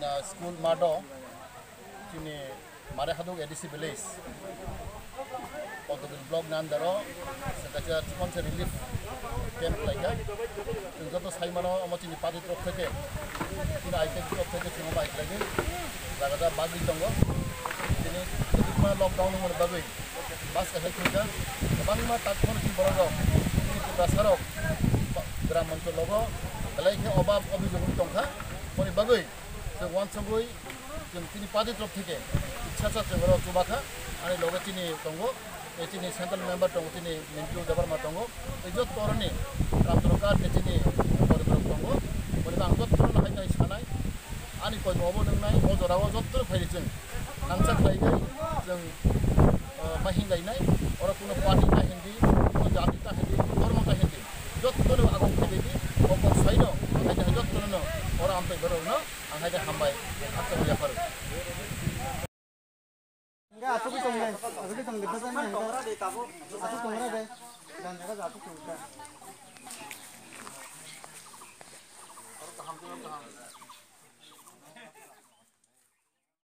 school mado chini mare haduk ADC village Otobil blog nandaro sedaja sponsor relief camp laga joto saimano amachini padi trop theke tina aite trop theke chimo bike lagi jagada bagi tongo tini kuma lockdown mon bagui bas help hoja bangma takon ki borogo tini basarok gram mancho logo kalai ke obab obijog tongkha moni bagui so wan sangui tini padi trop theke ichha cha chengro chubakha ani logo tini tongo chini central member tongo tini mintu dabar ma tongo jot toroni ramdrokar ke tini borbrok tongo moni bang jot toron hainai sanai ani koi mobo nungnai o jorawo jot tor phairi jeng nangsa khlaigai jeng mahin gainai ora kuno party ta hindi kuno jati ta hindi dharma ta hindi jot tono agong khaidegi okon saino hainai jot tono ora ampe berona angai hambai akta ya paru enggak aku bisa ngomong betul kan tongra deh tabu aku tongra deh dan mereka aku tongra.